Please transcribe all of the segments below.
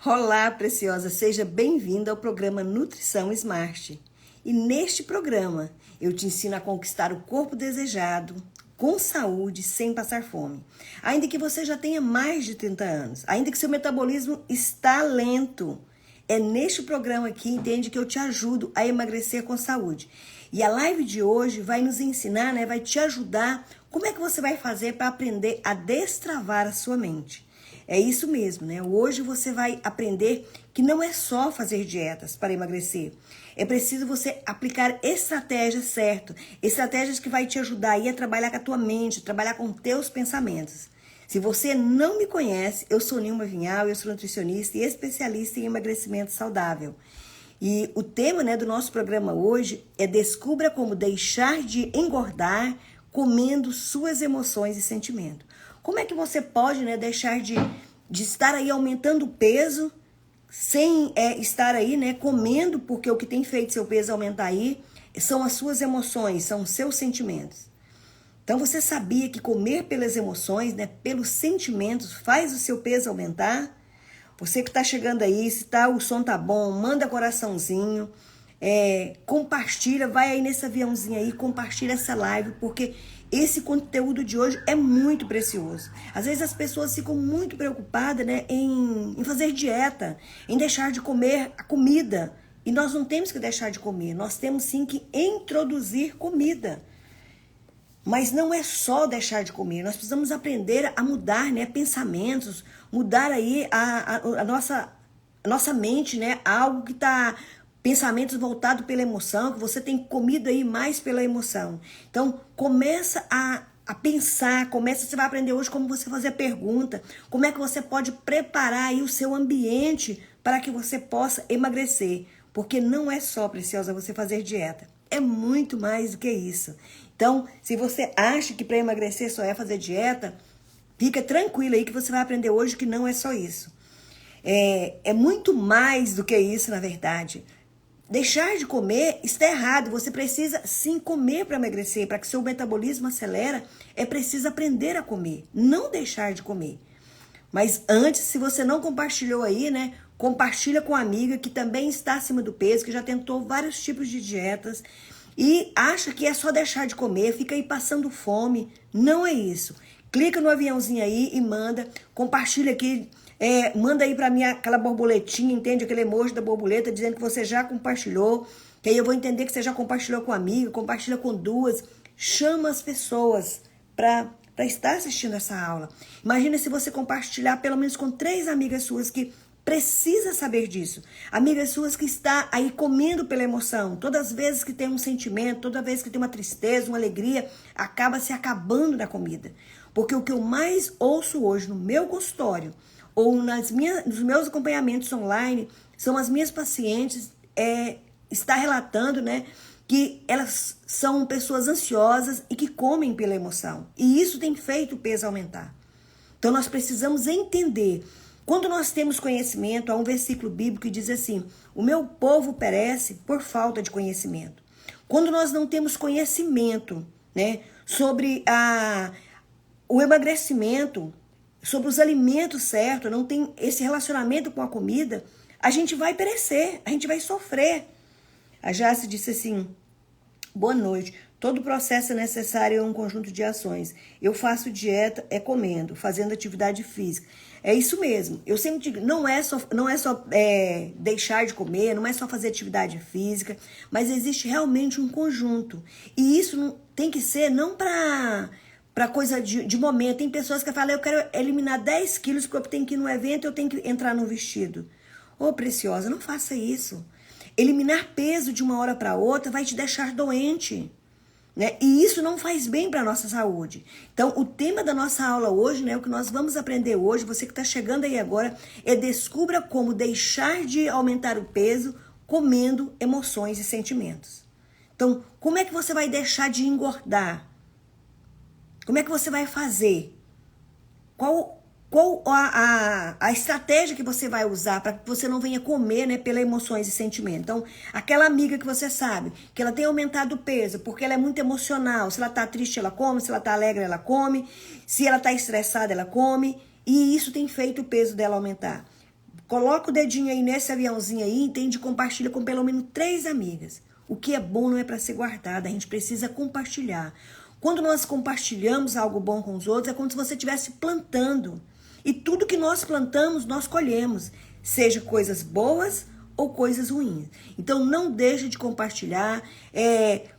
Olá, preciosa, seja bem-vinda ao programa Nutrição Smart. E neste programa eu te ensino a conquistar o corpo desejado, com saúde, sem passar fome. Ainda que você já tenha mais de 30 anos, ainda que seu metabolismo está lento, é neste programa aqui, entende, que eu te ajudo a emagrecer com saúde. E a live de hoje vai nos ensinar, vai te ajudar como é que você vai fazer para aprender a destravar a sua mente. É isso mesmo, Hoje você vai aprender que não é só fazer dietas para emagrecer. É preciso você aplicar estratégias certas, estratégias que vai te ajudar aí a trabalhar com a tua mente, trabalhar com teus pensamentos. Se você não me conhece, eu sou Nilma Vinhal, eu sou nutricionista e especialista em emagrecimento saudável. E o tema, do nosso programa hoje é Descubra como deixar de engordar comendo suas emoções e sentimentos. Como é que você pode, deixar de estar aí aumentando o peso sem estar aí, comendo, porque o que tem feito seu peso aumentar aí são as suas emoções, são os seus sentimentos. Então você sabia que comer pelas emoções, pelos sentimentos, faz o seu peso aumentar? Você que está chegando aí, se o som tá bom, manda coraçãozinho, compartilha, vai aí nesse aviãozinho aí, compartilha essa live, porque esse conteúdo de hoje é muito precioso. Às vezes as pessoas ficam muito preocupadas, em fazer dieta, em deixar de comer a comida. E nós não temos que deixar de comer, nós temos sim que introduzir comida. Mas não é só deixar de comer, nós precisamos aprender a mudar, pensamentos, mudar aí a nossa mente, algo que está... Pensamentos voltados pela emoção, que você tem comido aí mais pela emoção. Então, começa a pensar, você vai aprender hoje como você fazer a pergunta, como é que você pode preparar aí o seu ambiente para que você possa emagrecer. Porque não é só, preciosa, você fazer dieta. É muito mais do que isso. Então, se você acha que para emagrecer só é fazer dieta, fica tranquila aí que você vai aprender hoje que não é só isso. É muito mais do que isso, na verdade. Deixar de comer está errado, você precisa sim comer para emagrecer, para que seu metabolismo acelere, é preciso aprender a comer, não deixar de comer. Mas antes, se você não compartilhou aí, compartilha com a amiga que também está acima do peso, que já tentou vários tipos de dietas e acha que é só deixar de comer, fica aí passando fome, não é isso. Clica no aviãozinho aí e manda, compartilha aqui. Manda aí pra mim aquela borboletinha, entende? Aquele emoji da borboleta dizendo que você já compartilhou, que aí eu vou entender que você já compartilhou com amiga, compartilha com duas, chama as pessoas para estar assistindo essa aula. Imagina se você compartilhar pelo menos com 3 amigas suas que precisa saber disso. Amigas suas que está aí comendo pela emoção. Todas as vezes que tem um sentimento, toda vez que tem uma tristeza, uma alegria, acaba se acabando na comida. Porque o que eu mais ouço hoje no meu consultório ou nos meus acompanhamentos online, são as minhas pacientes, está relatando, que elas são pessoas ansiosas e que comem pela emoção. E isso tem feito o peso aumentar. Então nós precisamos entender. Quando nós temos conhecimento, há um versículo bíblico que diz assim: o meu povo perece por falta de conhecimento. Quando nós não temos conhecimento, sobre o emagrecimento, sobre os alimentos certos, não tem esse relacionamento com a comida, a gente vai perecer, a gente vai sofrer. A Jace disse assim: boa noite, todo processo é necessário um conjunto de ações. Eu faço dieta comendo, fazendo atividade física. É isso mesmo, eu sempre digo, não é só deixar de comer, não é só fazer atividade física, mas existe realmente um conjunto. E isso não, tem que ser não para coisa de momento. Tem pessoas que falam: eu quero eliminar 10 quilos porque eu tenho que ir no evento, eu tenho que entrar no vestido. Ô, preciosa, não faça isso. Eliminar peso de uma hora para outra vai te deixar doente, E isso não faz bem para a nossa saúde. Então, o tema da nossa aula hoje, o que nós vamos aprender hoje, você que está chegando aí agora, é descubra como deixar de aumentar o peso comendo emoções e sentimentos. Então, como é que você vai deixar de engordar? Como é que você vai fazer? Qual a estratégia que você vai usar para que você não venha comer, pelas emoções e sentimentos? Então, aquela amiga que você sabe que ela tem aumentado o peso porque ela é muito emocional. Se ela está triste, ela come. Se ela está alegre, ela come. Se ela está estressada, ela come. E isso tem feito o peso dela aumentar. coloca o dedinho aí nesse aviãozinho aí, entende? Compartilha com pelo menos 3 amigas. O que é bom não é para ser guardado, a gente precisa compartilhar. Quando nós compartilhamos algo bom com os outros, é como se você estivesse plantando. E tudo que nós plantamos, nós colhemos. Seja coisas boas ou coisas ruins. Então, não deixe de compartilhar.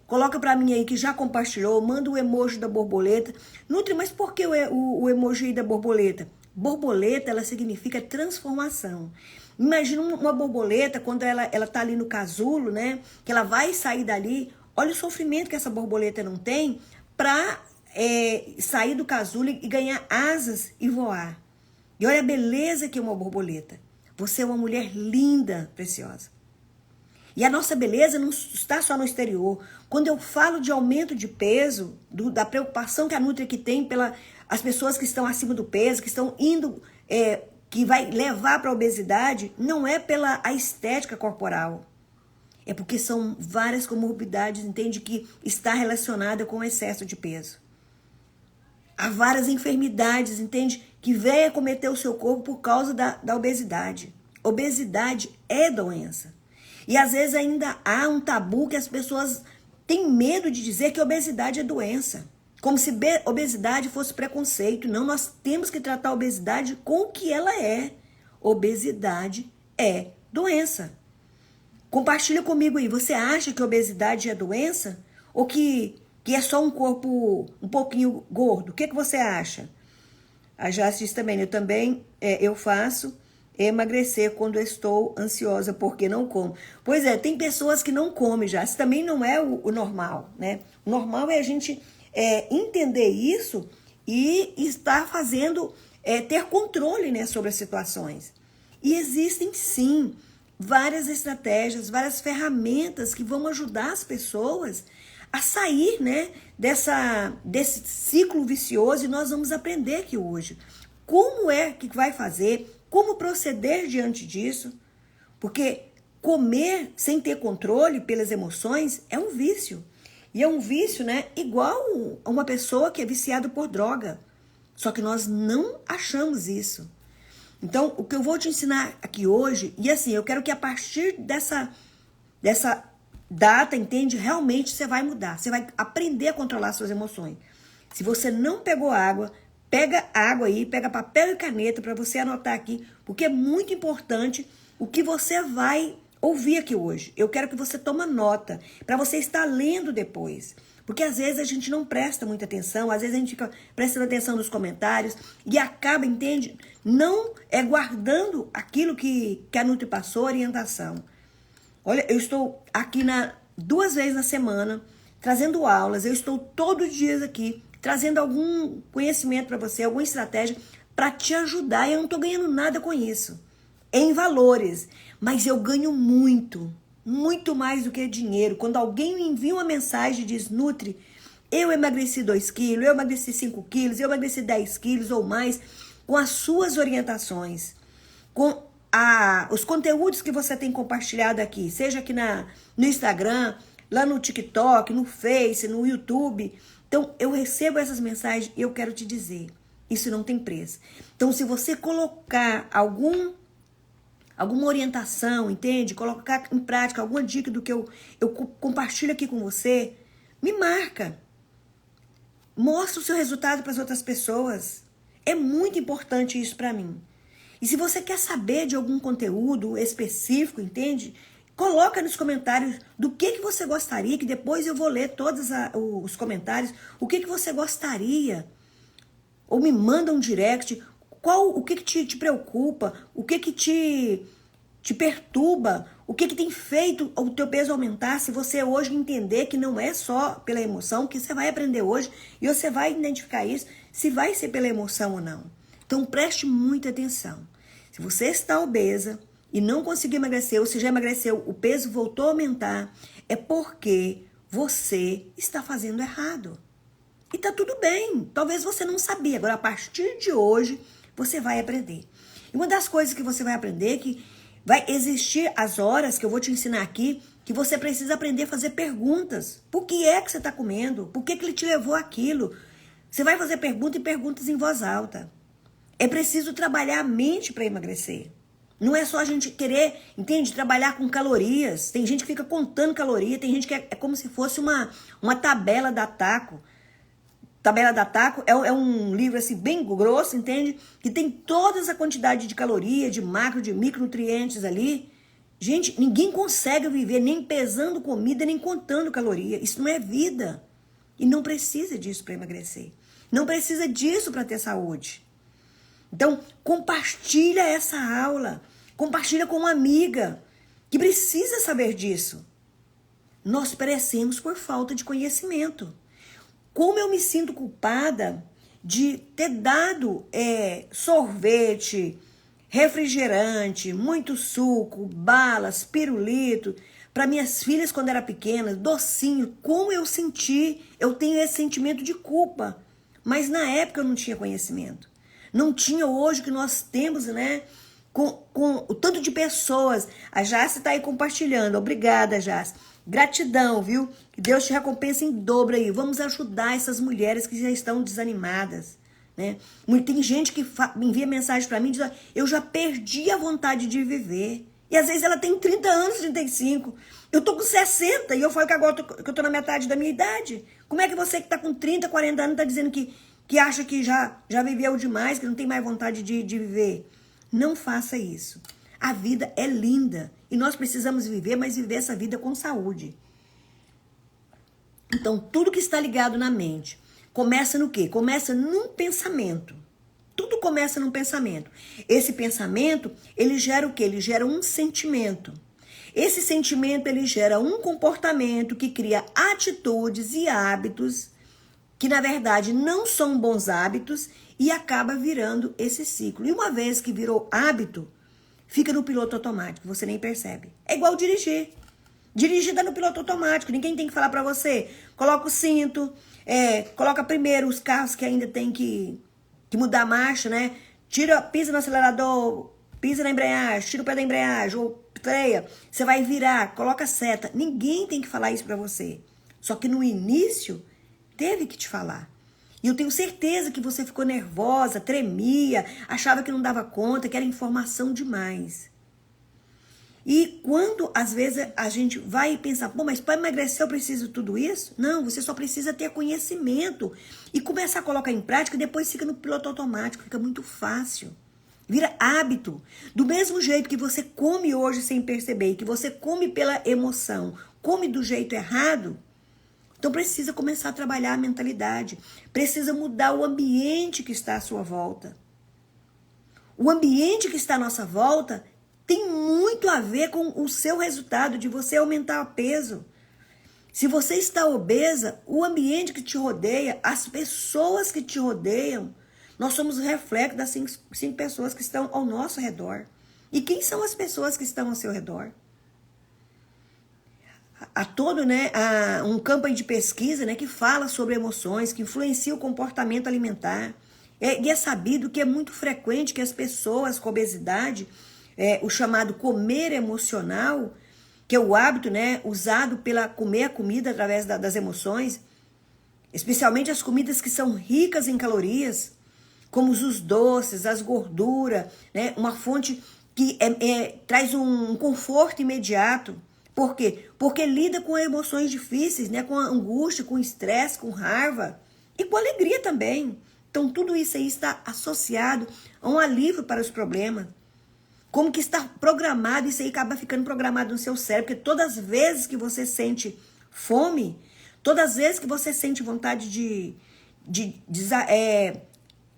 Coloca para mim aí que já compartilhou. Manda o emoji da borboleta. Nutri, mas por que o emoji aí da borboleta? Borboleta, ela significa transformação. Imagina uma borboleta, quando ela tá ali no casulo, né? Que ela vai sair dali. Olha o sofrimento que essa borboleta não tem para sair do casulo e ganhar asas e voar. E olha a beleza que é uma borboleta. Você é uma mulher linda, preciosa. E a nossa beleza não está só no exterior. Quando eu falo de aumento de peso, da preocupação que a Nutri aqui tem pelas pessoas que estão acima do peso, que estão indo, que vai levar para a obesidade, não é pela a estética corporal. É porque são várias comorbidades, entende, que está relacionada com o excesso de peso. Há várias enfermidades, entende, que vêm acometer o seu corpo por causa da obesidade. Obesidade é doença. E às vezes ainda há um tabu que as pessoas têm medo de dizer que obesidade é doença. Como se obesidade fosse preconceito. Não, nós temos que tratar a obesidade com o que ela é. Obesidade é doença. Compartilha comigo aí. Você acha que obesidade é doença? Ou que é só um corpo um pouquinho gordo? O que você acha? A Jace diz também, eu faço emagrecer quando eu estou ansiosa porque não como. Pois é, tem pessoas que não comem, Jace. Também não é o normal, né? O normal é a gente entender isso e estar fazendo, ter controle, né, sobre as situações. E existem, sim, várias estratégias, várias ferramentas que vão ajudar as pessoas a sair, né, desse ciclo vicioso, e nós vamos aprender aqui hoje. Como é que vai fazer, como proceder diante disso, porque comer sem ter controle pelas emoções é um vício. E é um vício, né, igual a uma pessoa que é viciada por droga. Só que nós não achamos isso. Então, o que eu vou te ensinar aqui hoje, e assim, eu quero que a partir dessa data, entende? Realmente você vai mudar. Você vai aprender a controlar suas emoções. Se você não pegou água, pega água aí, pega papel e caneta para você anotar aqui, porque é muito importante o que você vai ouvir aqui hoje. Eu quero que você tome nota, para você estar lendo depois. Porque às vezes a gente não presta muita atenção, às vezes a gente fica prestando atenção nos comentários e acaba, entende? Não guardando aquilo que a Nutri passou, orientação. Olha, eu estou aqui 2 vezes na semana, trazendo aulas, eu estou todos os dias aqui, trazendo algum conhecimento para você, alguma estratégia para te ajudar, e eu não estou ganhando nada com isso, em valores, mas eu ganho muito mais do que dinheiro. Quando alguém me envia uma mensagem e diz, Nutri, eu emagreci 2 quilos, eu emagreci 5 quilos, eu emagreci 10 quilos ou mais, com as suas orientações, com os conteúdos que você tem compartilhado aqui, seja aqui no Instagram, lá no TikTok, no Face, no YouTube. Então, eu recebo essas mensagens e eu quero te dizer, isso não tem preço. Então, se você colocar alguma orientação, entende? Colocar em prática alguma dica do que eu compartilho aqui com você, me marca. Mostra o seu resultado para as outras pessoas. É muito importante isso para mim. E se você quer saber de algum conteúdo específico, entende? Coloca nos comentários do que você gostaria, que depois eu vou ler todos os comentários. O que você gostaria? Ou me manda um direct. O que te preocupa? O que te perturba? O que tem feito o teu peso aumentar? Se você hoje entender que não é só pela emoção, que você vai aprender hoje e você vai identificar isso, se vai ser pela emoção ou não. Então preste muita atenção. Se você está obesa e não conseguiu emagrecer, ou se já emagreceu, o peso voltou a aumentar, é porque você está fazendo errado. E tá tudo bem. Talvez você não sabia. Agora, a partir de hoje, você vai aprender. E uma das coisas que você vai aprender é que vai existir as horas que eu vou te ensinar aqui, que você precisa aprender a fazer perguntas. Por que é que você está comendo? Por que ele te levou aquilo? Você vai fazer perguntas e perguntas em voz alta. É preciso trabalhar a mente para emagrecer. Não é só a gente querer, entende, trabalhar com calorias. Tem gente que fica contando caloria, tem gente que é como se fosse uma tabela da Taco. Tabela da Taco é um livro assim bem grosso, entende? Que tem toda essa quantidade de caloria, de macro, de micronutrientes ali. Gente, ninguém consegue viver nem pesando comida, nem contando caloria. Isso não é vida. E não precisa disso para emagrecer. Não precisa disso para ter saúde. Então, compartilha essa aula. Compartilha com uma amiga que precisa saber disso. Nós perecemos por falta de conhecimento. Como eu me sinto culpada de ter dado sorvete, refrigerante, muito suco, balas, pirulito para minhas filhas quando era pequena, docinho. Como eu senti, eu tenho esse sentimento de culpa. Mas na época eu não tinha conhecimento. Não tinha hoje que nós temos, né? Com o tanto de pessoas. A Jace está aí compartilhando. Obrigada, Jace. Gratidão, viu? Que Deus te recompense em dobro aí. Vamos ajudar essas mulheres que já estão desanimadas, né? Tem gente que me envia mensagem para mim e diz: eu já perdi a vontade de viver. E às vezes ela tem 30 anos, 35. Eu tô com 60 e eu falo que agora que eu tô na metade da minha idade. Como é que você que tá com 30, 40 anos tá dizendo que acha que já viveu demais, que não tem mais vontade de viver? Não faça isso. A vida é linda e nós precisamos viver, mas viver essa vida com saúde. Então, tudo que está ligado na mente começa no quê? Começa num pensamento. Tudo começa num pensamento. Esse pensamento, ele gera o quê? Ele gera um sentimento. Esse sentimento, ele gera um comportamento que cria atitudes e hábitos que, na verdade, não são bons hábitos e acaba virando esse ciclo. E uma vez que virou hábito, fica no piloto automático, você nem percebe. É igual dirigir. Dirigir tá no piloto automático, ninguém tem que falar pra você. Coloca o cinto, coloca primeiro os carros que ainda tem que mudar a marcha, né? Pisa no acelerador, pisa na embreagem, tira o pé da embreagem, ou freia. Você vai virar, coloca a seta. Ninguém tem que falar isso pra você. Só que no início, teve que te falar. E eu tenho certeza que você ficou nervosa, tremia, achava que não dava conta, que era informação demais. E quando, às vezes, a gente vai pensar, pô, mas para emagrecer eu preciso de tudo isso? Não, você só precisa ter conhecimento e começar a colocar em prática e depois fica no piloto automático, fica muito fácil. Vira hábito. Do mesmo jeito que você come hoje sem perceber, que você come pela emoção, come do jeito errado, então precisa começar a trabalhar a mentalidade, precisa mudar o ambiente que está à sua volta. O ambiente que está à nossa volta tem muito a ver com o seu resultado de você aumentar o peso. Se você está obesa, o ambiente que te rodeia, as pessoas que te rodeiam, nós somos o reflexo das cinco pessoas que estão ao nosso redor. E quem são as pessoas que estão ao seu redor? Há todo, né, um campo aí de pesquisa, né, que fala sobre emoções, que influencia o comportamento alimentar. E é sabido que é muito frequente que as pessoas com obesidade, o chamado comer emocional, que é o hábito, né, usado pela comer a comida através das emoções, especialmente as comidas que são ricas em calorias, como os doces, as gorduras, né, uma fonte que traz um conforto imediato. Por quê? Porque lida com emoções difíceis, né? Com angústia, com estresse, com raiva e com alegria também. Então, tudo isso aí está associado a um alívio para os problemas. Como que está programado, isso aí acaba ficando programado no seu cérebro, porque todas as vezes que você sente fome, todas as vezes que você sente vontade de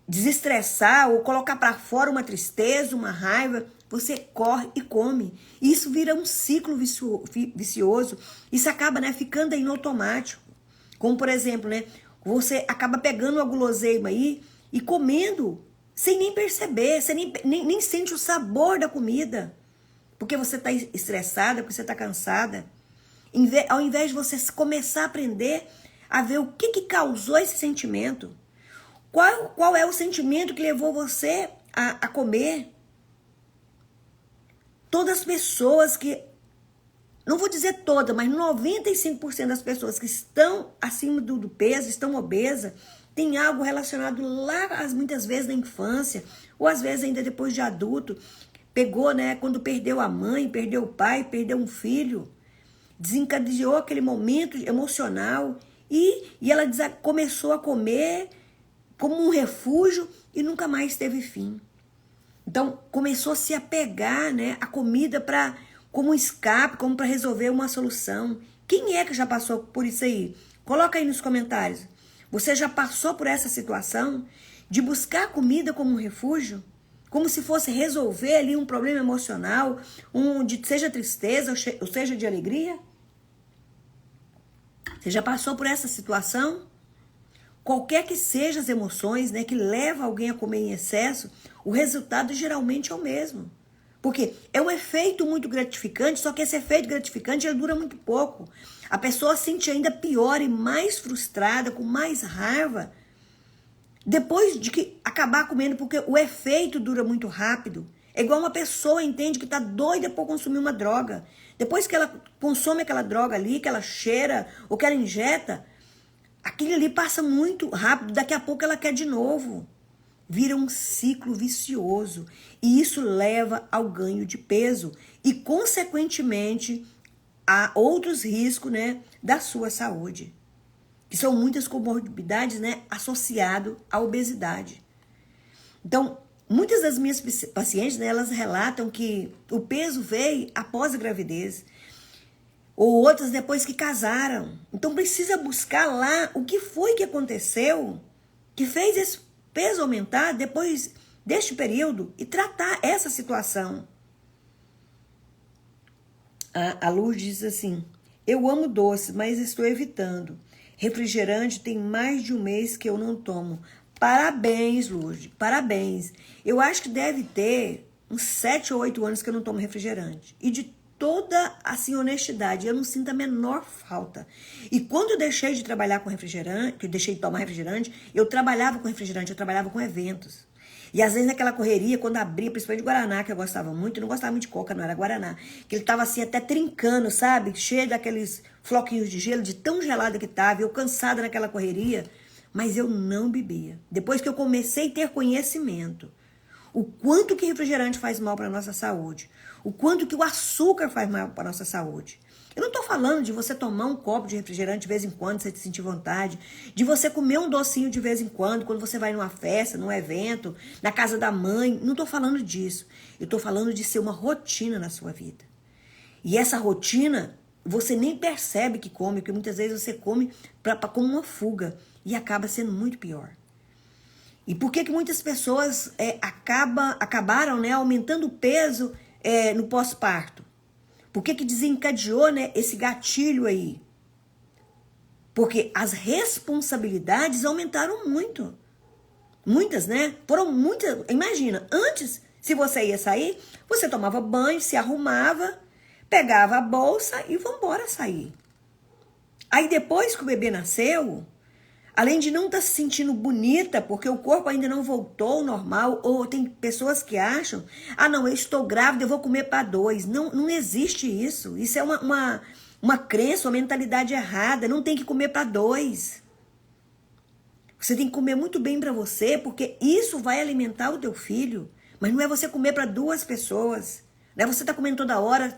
desestressar ou colocar para fora uma tristeza, uma raiva, você corre e come. E isso vira um ciclo vicioso. Isso acaba, né, ficando aí no automático. Como, por exemplo, né, você acaba pegando uma guloseima aí e comendo sem nem perceber. Você nem sente o sabor da comida. Porque você está estressada, porque você está cansada. Ao invés de você começar a aprender a ver o que causou esse sentimento. Qual é o sentimento que levou você a comer? Todas as pessoas que, não vou dizer todas, mas 95% das pessoas que estão acima do peso, estão obesas, tem algo relacionado lá, muitas vezes na infância, ou às vezes ainda depois de adulto, pegou, né, quando perdeu a mãe, perdeu o pai, perdeu um filho, desencadeou aquele momento emocional e ela começou a comer como um refúgio e nunca mais teve fim. Então, começou a se apegar, né, a comida como um escape, como para resolver uma solução. Quem é que já passou por isso aí? Coloca aí nos comentários. Você já passou por essa situação de buscar comida como um refúgio? Como se fosse resolver ali um problema emocional, seja tristeza ou seja de alegria? Você já passou por essa situação? Qualquer que sejam as emoções, né, que levam alguém a comer em excesso, o resultado geralmente é o mesmo. Porque é um efeito muito gratificante, só que esse efeito gratificante ele dura muito pouco. A pessoa se sente ainda pior e mais frustrada, com mais raiva, depois de que acabar comendo, porque o efeito dura muito rápido. É igual uma pessoa entende que está doida por consumir uma droga. Depois que ela consome aquela droga ali, que ela cheira ou que ela injeta, aquilo ali passa muito rápido, daqui a pouco ela quer de novo. Vira um ciclo vicioso e isso leva ao ganho de peso e, consequentemente, a outros riscos, né, da sua saúde, que são muitas comorbidades, né, associadas à obesidade. Então, muitas das minhas pacientes, né, elas relatam que o peso veio após a gravidez, ou outras depois que casaram. Então precisa buscar lá o que foi que aconteceu, que fez esse peso aumentar depois deste período e tratar essa situação. A Luz diz assim: eu amo doce, mas estou evitando. Refrigerante tem mais de um mês que eu não tomo. Parabéns, Luz, parabéns. Eu acho que deve ter uns 7 ou 8 anos que eu não tomo refrigerante. E de toda, assim, honestidade, eu não sinto a menor falta. E quando eu deixei de trabalhar com refrigerante, que eu deixei de tomar refrigerante, eu trabalhava com refrigerante, eu trabalhava com eventos. E às vezes naquela correria, quando abria, principalmente Guaraná, que eu gostava muito, eu não gostava muito de Coca, não era Guaraná, que ele tava assim até trincando, sabe? Cheio daqueles floquinhos de gelo, de tão gelado que tava, eu cansada naquela correria, mas eu não bebia. Depois que eu comecei a ter conhecimento, o quanto que refrigerante faz mal para a nossa saúde, o quanto que o açúcar faz mal para a nossa saúde. Eu não estou falando de você tomar um copo de refrigerante de vez em quando, você sentir vontade, de você comer um docinho de vez em quando você vai numa festa, num evento, na casa da mãe. Não estou falando disso. Eu estou falando de ser uma rotina na sua vida. E essa rotina, você nem percebe que come, porque muitas vezes você come como uma fuga e acaba sendo muito pior. E por que muitas pessoas acabaram, né, aumentando o peso no pós-parto? Por que desencadeou, né, esse gatilho aí? Porque as responsabilidades aumentaram muito. Muitas, né? Foram muitas. Imagina, antes, se você ia sair, você tomava banho, se arrumava, pegava a bolsa e vambora sair. Aí depois que o bebê nasceu, além de não estar se sentindo bonita, porque o corpo ainda não voltou ao normal, ou tem pessoas que acham, não, eu estou grávida, eu vou comer para 2. Não existe isso. Isso é uma crença, uma mentalidade errada. Não tem que comer para 2. Você tem que comer muito bem para você, porque isso vai alimentar o teu filho. Mas não é você comer para 2 pessoas. Não é você tá comendo toda hora,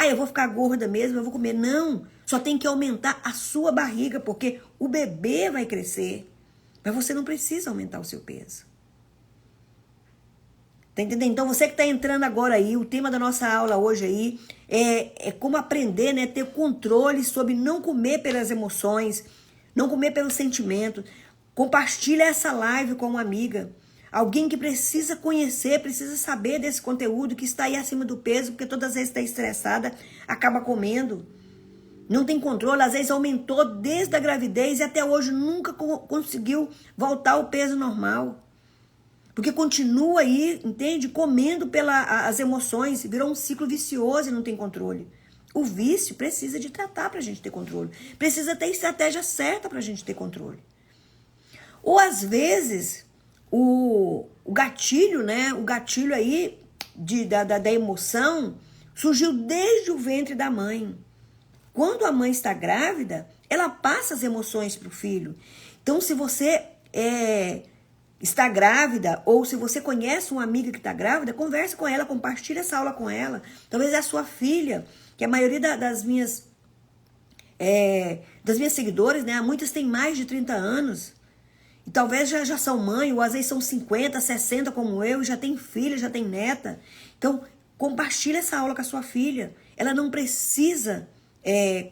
eu vou ficar gorda mesmo, eu vou comer. Não, só tem que aumentar a sua barriga, porque o bebê vai crescer. Mas você não precisa aumentar o seu peso. Tá entendendo? Então você que tá entrando agora aí, o tema da nossa aula hoje aí é como aprender, né, ter controle sobre não comer pelas emoções, não comer pelos sentimentos. Compartilha essa live com uma amiga. Alguém que precisa conhecer, precisa saber desse conteúdo, que está aí acima do peso, porque todas as vezes está estressada, acaba comendo. Não tem controle, às vezes aumentou desde a gravidez e até hoje nunca conseguiu voltar ao peso normal. Porque continua aí, entende? Comendo pelas emoções, virou um ciclo vicioso e não tem controle. O vício precisa de tratar para a gente ter controle. Precisa ter estratégia certa para a gente ter controle. Ou às vezes o gatilho, né? O gatilho aí da emoção surgiu desde o ventre da mãe. Quando a mãe está grávida, ela passa as emoções para o filho. Então, se você está grávida, ou se você conhece uma amiga que está grávida, converse com ela, compartilhe essa aula com ela. Talvez é a sua filha, que a maioria das minhas seguidoras, né? Muitas têm mais de 30 anos. E talvez já são mãe, ou às vezes são 50, 60 como eu, e já tem filha, já tem neta. Então, compartilhe essa aula com a sua filha. Ela não precisa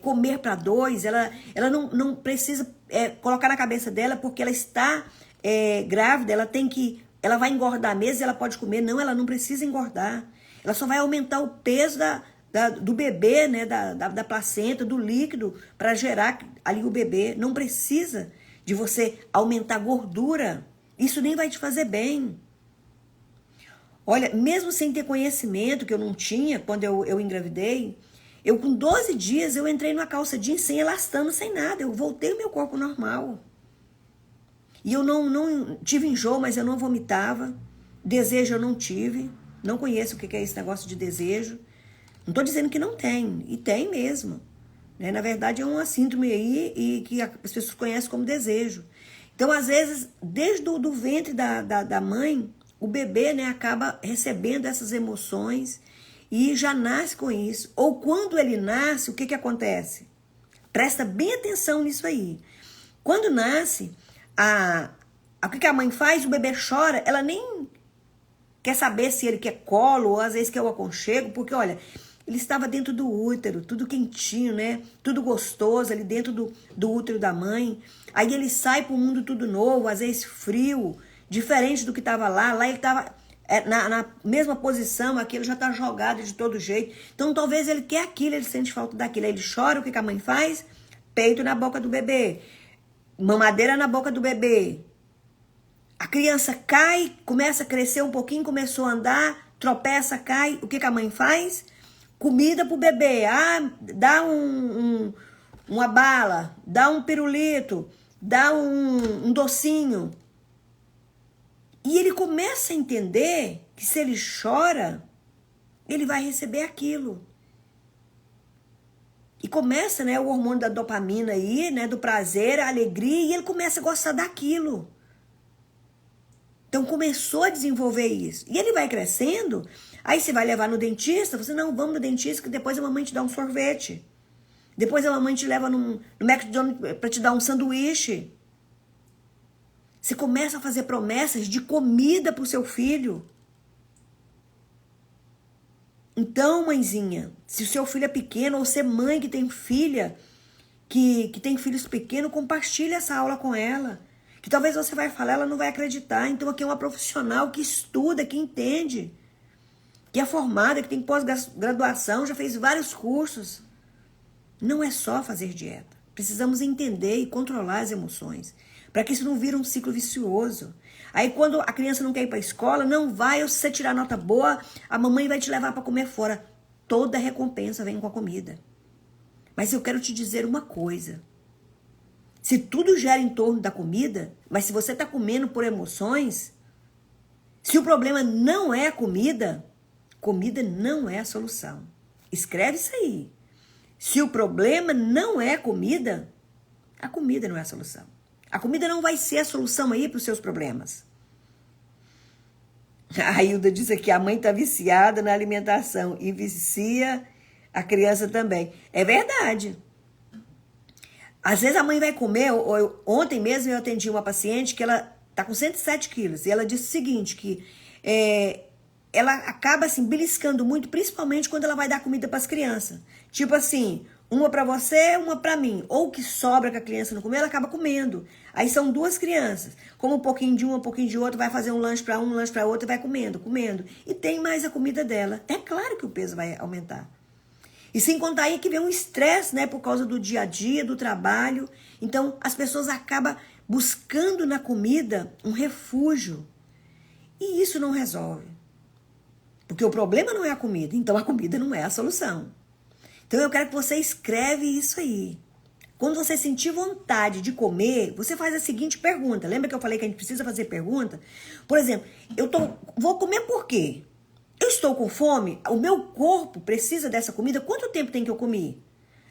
comer para dois, ela não precisa colocar na cabeça dela porque ela está grávida, ela vai engordar mesmo, ela pode comer. Não, ela não precisa engordar. Ela só vai aumentar o peso do bebê, né, da placenta, do líquido, para gerar ali o bebê. Não precisa de você aumentar a gordura. Isso nem vai te fazer bem. Olha, mesmo sem ter conhecimento, que eu não tinha quando eu engravidei, eu com 12 dias eu entrei numa calça jeans sem elastano, sem nada. Eu voltei ao meu corpo normal. E eu não tive enjoo, mas eu não vomitava. Desejo eu não tive. Não conheço o que é esse negócio de desejo. Não estou dizendo que não tem. E tem mesmo. Né? Na verdade, é uma síndrome aí e que as pessoas conhecem como desejo. Então, às vezes, desde o ventre da mãe, o bebê, né, acaba recebendo essas emoções e já nasce com isso. Ou quando ele nasce, o que acontece? Presta bem atenção nisso aí. Quando nasce, o que a mãe faz? O bebê chora, ela nem quer saber se ele quer colo ou às vezes quer o aconchego, porque olha, ele estava dentro do útero, tudo quentinho, né? Tudo gostoso ali dentro do útero da mãe. Aí ele sai para o mundo tudo novo, às vezes frio, diferente do que estava lá. Lá ele estava na mesma posição, aquilo já está jogado de todo jeito. Então talvez ele quer aquilo, ele sente falta daquilo. Aí ele chora, o que a mãe faz? Peito na boca do bebê, mamadeira na boca do bebê. A criança cai, começa a crescer um pouquinho, começou a andar, tropeça, cai. O que a mãe faz? Comida pro bebê. Dá uma bala, dá um pirulito, dá um docinho. E ele começa a entender que se ele chora, ele vai receber aquilo. E começa, né, o hormônio da dopamina aí, né, do prazer, a alegria, e ele começa a gostar daquilo. Então começou a desenvolver isso. E ele vai crescendo, aí você vai levar no dentista, você não, vamos no dentista que depois a mamãe te dá um sorvete. Depois a mamãe te leva no McDonald's para te dar um sanduíche. Você começa a fazer promessas de comida para o seu filho. Então, mãezinha, se o seu filho é pequeno, ou você mãe que tem filha, que tem filhos pequenos, compartilhe essa aula com ela. Que talvez você vai falar, ela não vai acreditar. Então aqui é uma profissional que estuda, que entende, que é formada, que tem pós-graduação, já fez vários cursos. Não é só fazer dieta. Precisamos entender e controlar as emoções, para que isso não vire um ciclo vicioso. Aí quando a criança não quer ir para a escola, não vai, ou se você tirar nota boa, a mamãe vai te levar para comer fora. Toda recompensa vem com a comida. Mas eu quero te dizer uma coisa. Se tudo gira em torno da comida, mas se você está comendo por emoções, se o problema não é a comida, comida não é a solução. Escreve isso aí. Se o problema não é comida, a comida não é a solução. A comida não vai ser a solução aí para os seus problemas. A Hilda diz aqui, a mãe está viciada na alimentação e vicia a criança também. É verdade. Às vezes a mãe vai comer, ontem mesmo eu atendi uma paciente que ela está com 107 quilos, e ela disse o seguinte, que ela acaba assim, beliscando muito, principalmente quando ela vai dar comida para as crianças. Tipo assim, uma para você, uma para mim. Ou que sobra que a criança não comeu, ela acaba comendo. Aí são duas crianças, come um pouquinho de uma, um pouquinho de outra, vai fazer um lanche para um lanche para outra e vai comendo. E tem mais a comida dela. É claro que o peso vai aumentar. E sem contar aí que vem um estresse, né, por causa do dia a dia, do trabalho. Então, as pessoas acabam buscando na comida um refúgio. E isso não resolve. Porque o problema não é a comida, então a comida não é a solução. Então, eu quero que você escreve isso aí. Quando você sentir vontade de comer, você faz a seguinte pergunta. Lembra que eu falei que a gente precisa fazer pergunta? Por exemplo, vou comer por quê? Eu estou com fome, o meu corpo precisa dessa comida, quanto tempo tem que eu comer?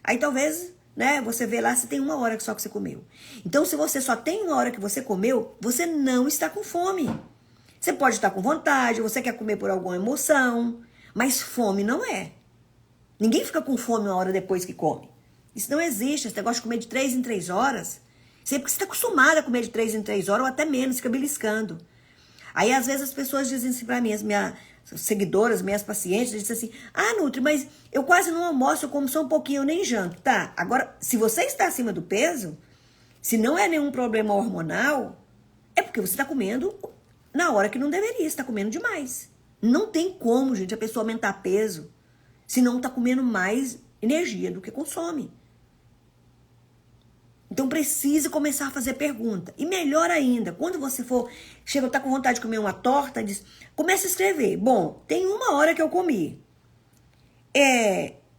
Aí talvez né? Você vê lá se tem 1 hora só que você comeu. Então, se você só tem 1 hora que você comeu, você não está com fome. Você pode estar com vontade, você quer comer por alguma emoção, mas fome não é. Ninguém fica com fome 1 hora depois que come. Isso não existe. Esse negócio de comer de 3 em 3 horas. Isso é porque você está acostumado a comer de 3 em 3 horas ou até menos, fica beliscando. Aí, às vezes, as pessoas dizem assim para mim, as minhas seguidoras, minhas pacientes, dizem assim, Nutri, mas eu quase não almoço, eu como só um pouquinho, eu nem janto. Tá, agora, se você está acima do peso, se não é nenhum problema hormonal, é porque você está comendo na hora que não deveria, você está comendo demais. Não tem como, gente, a pessoa aumentar peso se não está comendo mais energia do que consome. Então precisa começar a fazer pergunta. E melhor ainda, quando você tá com vontade de comer uma torta, começa a escrever. Bom, tem 1 hora que eu comi.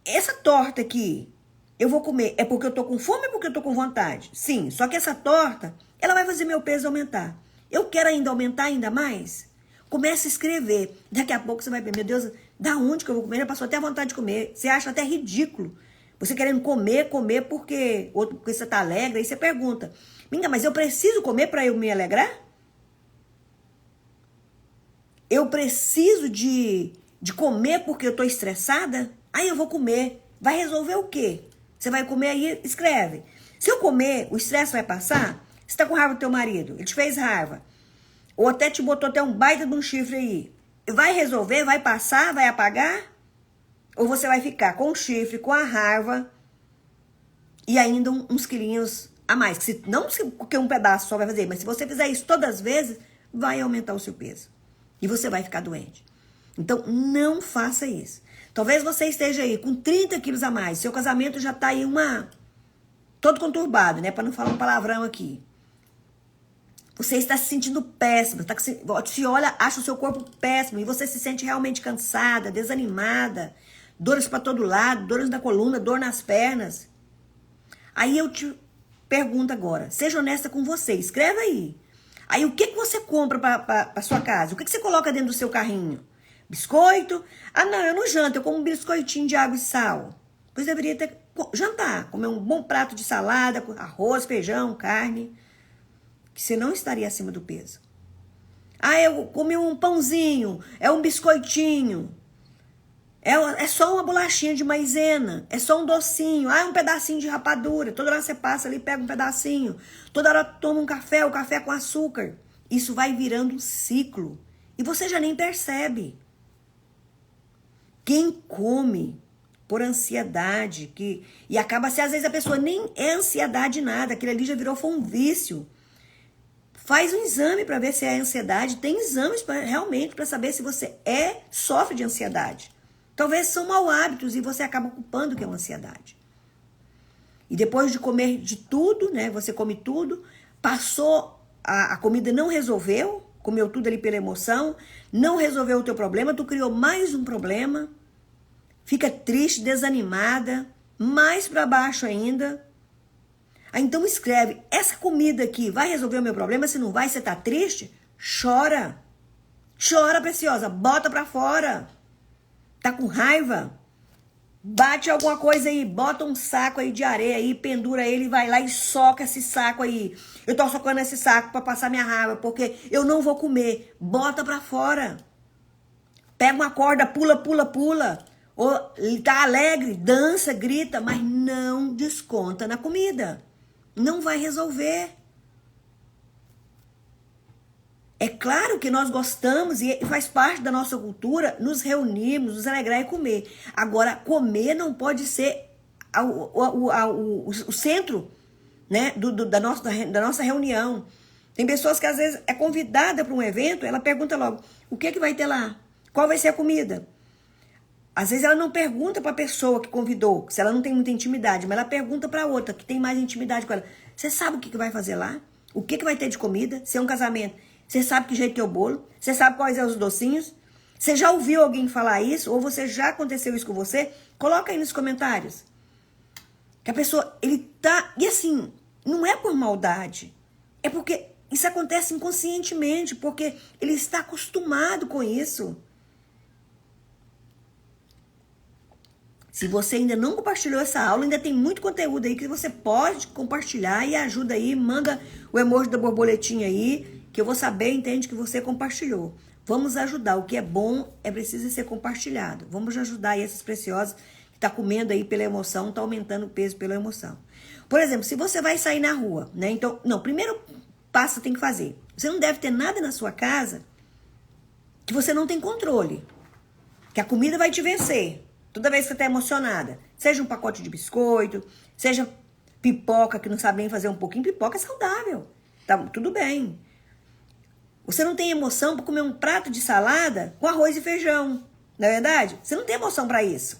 Essa torta aqui, eu vou comer, é porque eu tô com fome ou porque eu tô com vontade? Sim, só que essa torta, ela vai fazer meu peso aumentar. Eu quero ainda aumentar ainda mais? Comece a escrever. Daqui a pouco você vai ver, meu Deus, da onde que eu vou comer? Já passou até a vontade de comer. Você acha até ridículo. Você querendo comer porque você tá alegre, aí você pergunta, Minga, mas eu preciso comer para eu me alegrar? Eu preciso de comer porque eu tô estressada? Aí eu vou comer. Vai resolver o quê? Você vai comer aí, escreve. Se eu comer, o estresse vai passar? Você tá com raiva do teu marido, ele te fez raiva. Ou até te botou até um baita de um chifre aí. Vai resolver? Vai passar? Vai apagar? Ou você vai ficar com o chifre, com a raiva e ainda uns quilinhos a mais? Porque um pedaço só vai fazer, mas se você fizer isso todas as vezes, vai aumentar o seu peso. E você vai ficar doente. Então, não faça isso. Talvez você esteja aí com 30 quilos a mais. Seu casamento já tá aí todo conturbado, né? Para não falar um palavrão aqui. Você está se sentindo péssima. Se olha, acha o seu corpo péssimo. E você se sente realmente cansada, desanimada. Dores para todo lado, dores na coluna, dor nas pernas. Aí eu te pergunto agora, seja honesta com você, escreve aí. Aí o que você compra para sua casa? O que você coloca dentro do seu carrinho? Biscoito? Não, eu não janto, eu como um biscoitinho de água e sal. Pois deveria jantar, comer um bom prato de salada, com arroz, feijão, carne, que você não estaria acima do peso. Eu comi um pãozinho, é um biscoitinho. É só uma bolachinha de maisena, é só um docinho, um pedacinho de rapadura. Toda hora você passa ali, pega um pedacinho. Toda hora toma um café, o café com açúcar. Isso vai virando um ciclo. E você já nem percebe. Quem come por ansiedade, e acaba se às vezes a pessoa nem é ansiedade nada, aquilo ali já foi um vício. Faz um exame para ver se é ansiedade. Tem exames realmente para saber se você sofre de ansiedade. Talvez são mau hábitos e você acaba culpando que é uma ansiedade. E depois de comer de tudo, né? Você come tudo, passou, a comida não resolveu, comeu tudo ali pela emoção, não resolveu o teu problema, tu criou mais um problema, fica triste, desanimada, mais para baixo ainda. Então escreve, essa comida aqui vai resolver o meu problema? Se não vai, você tá triste? Chora. Chora, preciosa, bota pra fora. Tá com raiva? Bate alguma coisa aí, bota um saco aí de areia aí, pendura ele, vai lá e soca esse saco aí. Eu tô socando esse saco pra passar minha raiva, porque eu não vou comer. Bota pra fora. Pega uma corda, pula, pula, pula. Ou tá alegre, dança, grita, mas não desconta na comida. Não vai resolver. É claro que nós gostamos e faz parte da nossa cultura nos reunirmos, nos alegrar e comer. Agora, comer não pode ser o centro, né, da nossa reunião. Tem pessoas que às vezes é convidada para um evento, ela pergunta logo, o que vai ter lá? Qual vai ser a comida? Às vezes ela não pergunta para a pessoa que convidou, se ela não tem muita intimidade, mas ela pergunta para outra que tem mais intimidade com ela. Você sabe o que vai fazer lá? O que vai ter de comida? Se é um casamento, você sabe que jeito que é o bolo? Você sabe quais são os docinhos? Você já ouviu alguém falar isso? Ou você já aconteceu isso com você? Coloca aí nos comentários. Que a pessoa, ele tá... E assim, não é por maldade. É porque isso acontece inconscientemente, porque ele está acostumado com isso. Se você ainda não compartilhou essa aula, ainda tem muito conteúdo aí que você pode compartilhar e ajuda aí, manda o emoji da borboletinha aí, que eu vou saber, entende, que você compartilhou. Vamos ajudar. O que é bom é preciso ser compartilhado. Vamos ajudar aí essas preciosas que tá comendo aí pela emoção, tá aumentando o peso pela emoção. Por exemplo, se você vai sair na rua, né? Então, não, primeiro passo tem que fazer. Você não deve ter nada na sua casa que você não tem controle. Que a comida vai te vencer. Toda vez que você está emocionada, seja um pacote de biscoito, seja pipoca, que não sabe nem fazer um pouquinho, pipoca é saudável, tá tudo bem. Você não tem emoção para comer um prato de salada com arroz e feijão, não é verdade? Você não tem emoção para isso.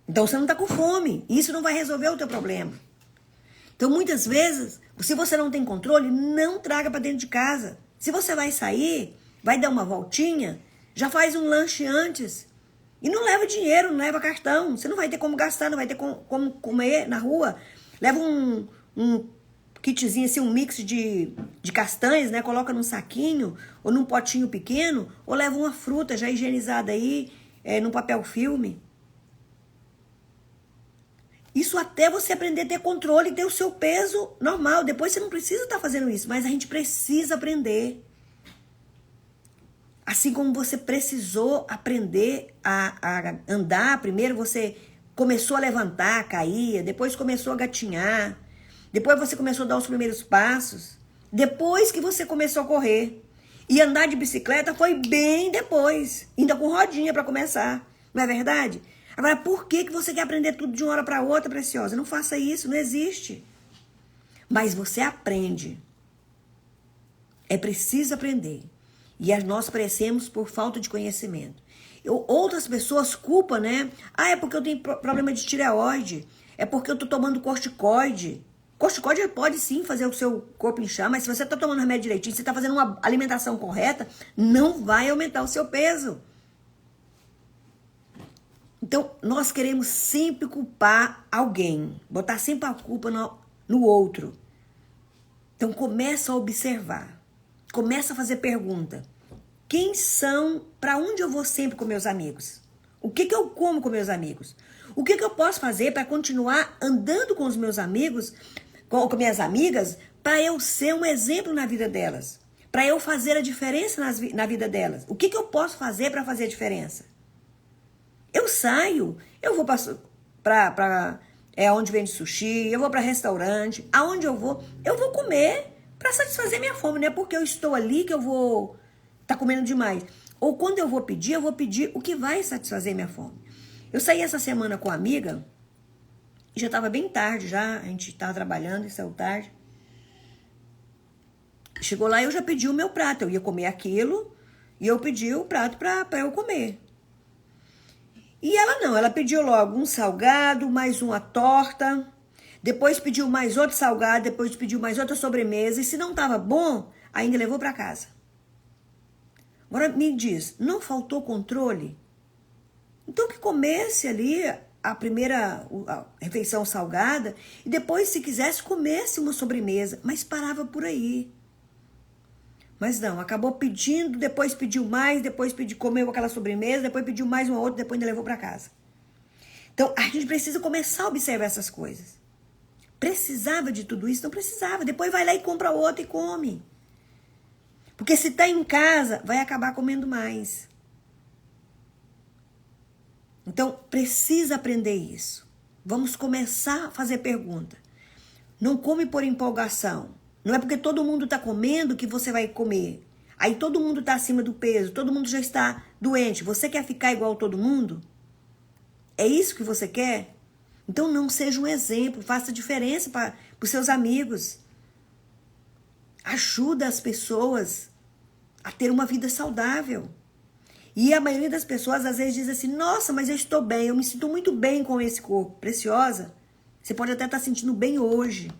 Então você não está com fome, e isso não vai resolver o teu problema. Então muitas vezes, se você não tem controle, não traga para dentro de casa. Se você vai sair, vai dar uma voltinha, já faz um lanche antes. E não leva dinheiro, não leva cartão. Você não vai ter como gastar, não vai ter como comer na rua. Leva um kitzinho, assim, um mix de castanhas, né? Coloca num saquinho ou num potinho pequeno. Ou leva uma fruta já higienizada aí, num papel filme. Isso até você aprender a ter controle e ter o seu peso normal. Depois você não precisa estar fazendo isso, mas a gente precisa aprender. Assim como você precisou aprender a andar, primeiro você começou a levantar, caía, depois começou a gatinhar, depois você começou a dar os primeiros passos, depois que você começou a correr. E andar de bicicleta foi bem depois, ainda com rodinha para começar, não é verdade? Agora, por que você quer aprender tudo de uma hora para outra, preciosa? Não faça isso, não existe. Mas você aprende. É preciso aprender. E nós perecemos por falta de conhecimento. Outras pessoas culpam, né? É porque eu tenho problema de tireoide. É porque eu tô tomando corticoide. Corticoide pode sim fazer o seu corpo inchar, mas se você tá tomando remédio direitinho, se tá fazendo uma alimentação correta, não vai aumentar o seu peso. Então, nós queremos sempre culpar alguém. Botar sempre a culpa no outro. Então, começa a observar. Começa a fazer pergunta. Quem são? Para onde eu vou sempre com meus amigos? O que eu como com meus amigos? O que eu posso fazer para continuar andando com os meus amigos, com minhas amigas, para eu ser um exemplo na vida delas? Para eu fazer a diferença na vida delas? O que eu posso fazer para fazer a diferença? Eu saio, eu vou para onde vende sushi, eu vou para restaurante, aonde eu vou comer para satisfazer minha fome, não é porque eu estou ali que eu vou estar comendo demais. Ou quando eu vou pedir o que vai satisfazer minha fome. Eu saí essa semana com uma amiga, e já estava bem tarde já, a gente estava trabalhando, e saiu tarde. Chegou lá e eu já pedi o meu prato, eu ia comer aquilo, e eu pedi o prato para eu comer. E ela não, ela pediu logo um salgado, mais uma torta, depois pediu mais outro salgado, depois pediu mais outra sobremesa, e se não estava bom, ainda levou para casa. Agora me diz, não faltou controle? Então que comece ali a primeira refeição salgada, e depois, se quisesse, comesse uma sobremesa, mas parava por aí. Mas não, acabou pedindo, depois pediu mais, depois comeu aquela sobremesa, depois pediu mais uma outra, depois ainda levou para casa. Então, a gente precisa começar a observar essas coisas. Precisava de tudo isso? Não precisava. Depois vai lá e compra outra e come. Porque se está em casa, vai acabar comendo mais. Então, precisa aprender isso. Vamos começar a fazer pergunta. Não come por empolgação. Não é porque todo mundo está comendo que você vai comer. Aí todo mundo está acima do peso, todo mundo já está doente. Você quer ficar igual a todo mundo? É isso que você quer? Então não seja um exemplo, faça diferença para os seus amigos. Ajuda as pessoas a ter uma vida saudável. E a maioria das pessoas às vezes diz assim, nossa, mas eu estou bem, eu me sinto muito bem com esse corpo. Preciosa, você pode até estar sentindo bem hoje.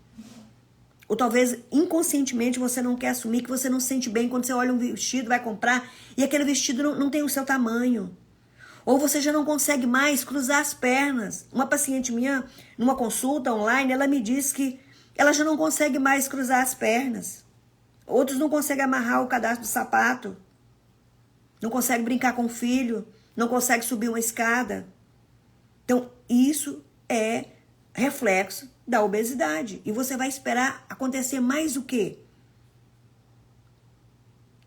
Ou talvez inconscientemente você não quer assumir que você não se sente bem quando você olha um vestido, vai comprar, e aquele vestido não tem o seu tamanho. Ou você já não consegue mais cruzar as pernas. Uma paciente minha, numa consulta online, ela me disse que ela já não consegue mais cruzar as pernas. Outros não conseguem amarrar o cadastro do sapato. Não conseguem brincar com o filho. Não conseguem subir uma escada. Então, isso é reflexo da obesidade. E você vai esperar acontecer mais o quê?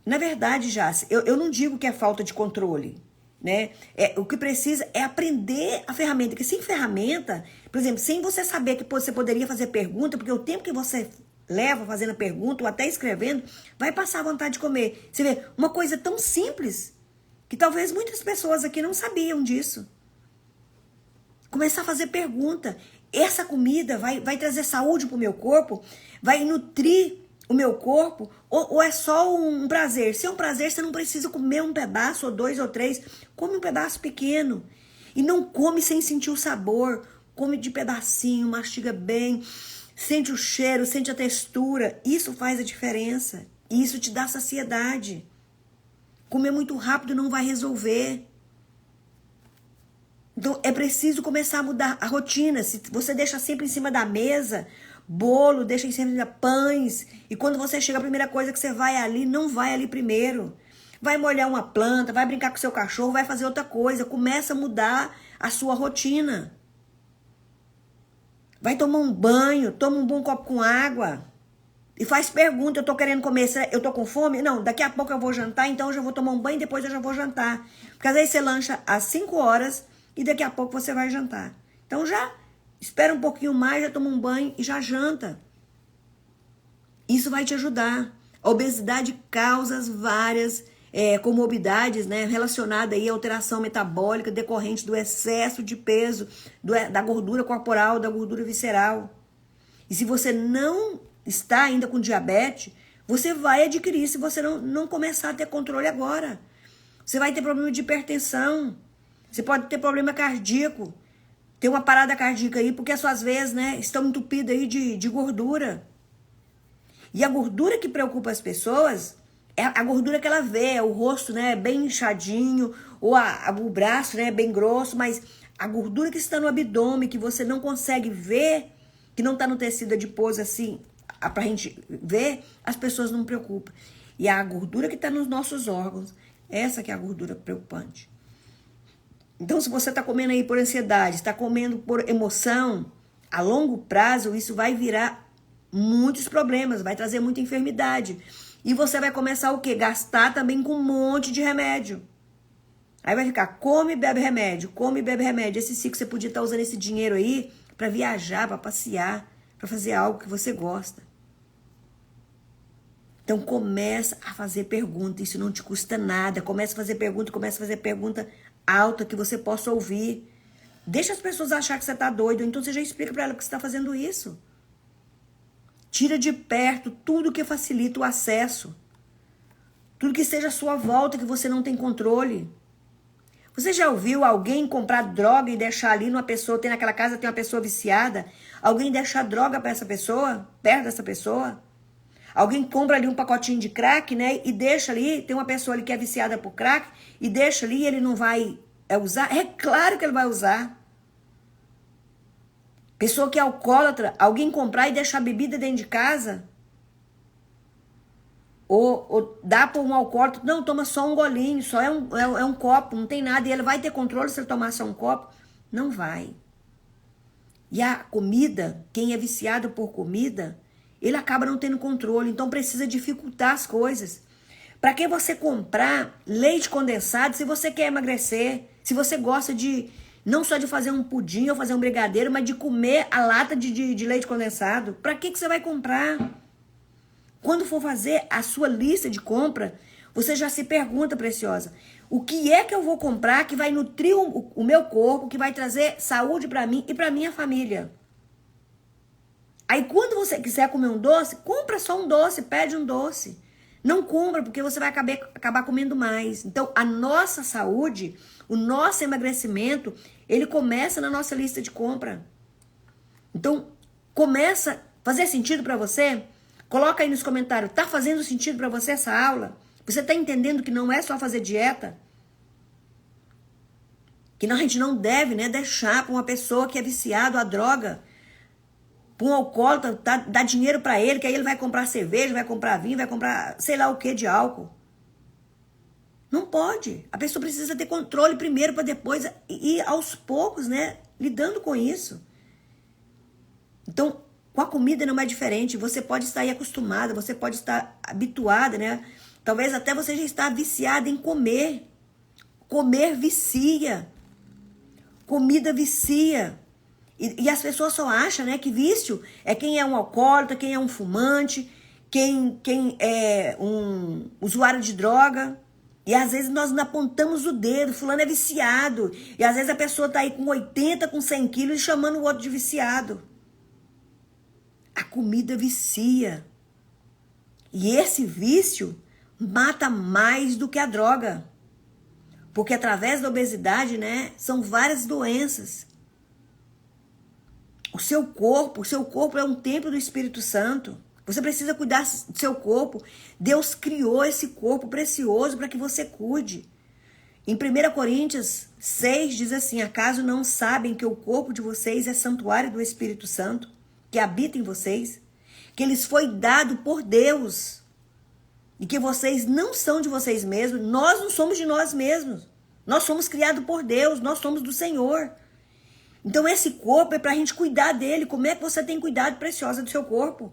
Na verdade, Jace, eu não digo que é falta de controle, né? O que precisa é aprender a ferramenta. Porque sem ferramenta, por exemplo, sem você saber que você poderia fazer pergunta, porque o tempo que você leva fazendo pergunta ou até escrevendo, vai passar a vontade de comer. Você vê, uma coisa tão simples, que talvez muitas pessoas aqui não sabiam disso. Começar a fazer pergunta. Essa comida vai trazer saúde para o meu corpo? Vai nutrir o meu corpo? Ou é só um prazer? Se é um prazer, você não precisa comer um pedaço, ou 2 ou 3. Come um pedaço pequeno. E não come sem sentir o sabor. Come de pedacinho, mastiga bem. Sente o cheiro, sente a textura. Isso faz a diferença. Isso te dá saciedade. Comer muito rápido não vai resolver. Então, é preciso começar a mudar a rotina. Se você deixa sempre em cima da mesa, bolo, deixa em cima de pães, e quando você chega, a primeira coisa que você vai ali, não vai ali primeiro. Vai molhar uma planta, vai brincar com seu cachorro, vai fazer outra coisa. Começa a mudar a sua rotina. Vai tomar um banho, toma um bom copo com água. E faz pergunta, eu tô querendo comer, eu tô com fome? Não, daqui a pouco eu vou jantar, então eu já vou tomar um banho, depois eu já vou jantar. Porque às vezes você lancha às 5 horas e daqui a pouco você vai jantar. Então já espera um pouquinho mais, já toma um banho e já janta. Isso vai te ajudar. A obesidade causa várias comorbidades, né, relacionadas aí à alteração metabólica decorrente do excesso de peso, da gordura corporal, da gordura visceral. E se você não está ainda com diabetes, você vai adquirir se você não começar a ter controle agora. Você vai ter problema de hipertensão, você pode ter problema cardíaco, ter uma parada cardíaca aí, porque as suas veias, né, estão entupidas aí de gordura. E a gordura que preocupa as pessoas é a gordura que ela vê, o rosto, né, bem inchadinho, ou o braço, né, bem grosso, mas a gordura que está no abdômen, que você não consegue ver, que não está no tecido adiposo assim, pra gente ver, as pessoas não preocupam. E a gordura que está nos nossos órgãos, essa que é a gordura preocupante. Então, se você está comendo aí por ansiedade, está comendo por emoção, a longo prazo isso vai virar muitos problemas, vai trazer muita enfermidade. E você vai começar o quê? Gastar também com um monte de remédio. Aí vai ficar, come e bebe remédio, come e bebe remédio. Esse ciclo você podia estar usando esse dinheiro aí para viajar, para passear, para fazer algo que você gosta. Então começa a fazer pergunta, isso não te custa nada. Começa a fazer pergunta alta que você possa ouvir. Deixa as pessoas achar que você está doido, então você já explica para ela que você está fazendo isso. Tira de perto tudo que facilita o acesso. Tudo que seja à sua volta que você não tem controle. Você já ouviu alguém comprar droga e deixar ali numa pessoa, tem naquela casa, tem uma pessoa viciada, alguém deixar droga para essa pessoa, perto dessa pessoa? Alguém compra ali um pacotinho de crack, né, e deixa ali, tem uma pessoa ali que é viciada por crack, e deixa ali e ele não vai usar? É claro que ele vai usar. Pessoa que é alcoólatra, alguém comprar e deixar bebida dentro de casa? Ou dá para um alcoólatra, não, toma só um golinho, só é um copo, não tem nada. E ele vai ter controle se ele tomar só um copo? Não vai. E a comida, quem é viciado por comida, ele acaba não tendo controle. Então precisa dificultar as coisas. Para que você comprar leite condensado se você quer emagrecer? Se você gosta de... não só de fazer um pudim ou fazer um brigadeiro, mas de comer a lata de leite condensado. Para que você vai comprar? Quando for fazer a sua lista de compra, você já se pergunta, preciosa, o que é que eu vou comprar que vai nutrir o meu corpo, que vai trazer saúde para mim e para minha família? Aí quando você quiser comer um doce, compra só um doce, pede um doce. Não compra, porque você vai acabar comendo mais. Então, a nossa saúde, o nosso emagrecimento, ele começa na nossa lista de compra. Então, começa a fazer sentido para você? Coloca aí nos comentários, tá fazendo sentido para você essa aula? Você tá entendendo que não é só fazer dieta? Que a gente não deve, né, deixar para uma pessoa que é viciado à droga, para um alcoólatra, dar dinheiro para ele, que aí ele vai comprar cerveja, vai comprar vinho, vai comprar sei lá o que de álcool. Não pode. A pessoa precisa ter controle primeiro para depois ir aos poucos, né, lidando com isso. Então, com a comida não é diferente. Você pode estar aí acostumada, você pode estar habituada, né? Talvez até você já está viciada em comer. Comer vicia. Comida vicia. E as pessoas só acham, né, que vício é quem é um alcoólatra, quem é um fumante, quem é um usuário de droga. E às vezes nós não apontamos o dedo, fulano é viciado. E às vezes a pessoa está aí com 80, com 100 quilos e chamando o outro de viciado. A comida vicia. E esse vício mata mais do que a droga. Porque através da obesidade, né, são várias doenças. O seu corpo é um templo do Espírito Santo. Você precisa cuidar do seu corpo. Deus criou esse corpo precioso para que você cuide. Em 1 Coríntios 6 diz assim: acaso não sabem que o corpo de vocês é santuário do Espírito Santo, que habita em vocês, que lhes foi dado por Deus, e que vocês não são de vocês mesmos, nós não somos de nós mesmos. Nós somos criados por Deus, nós somos do Senhor. Então esse corpo é para a gente cuidar dele. Como é que você tem cuidado preciosa do seu corpo?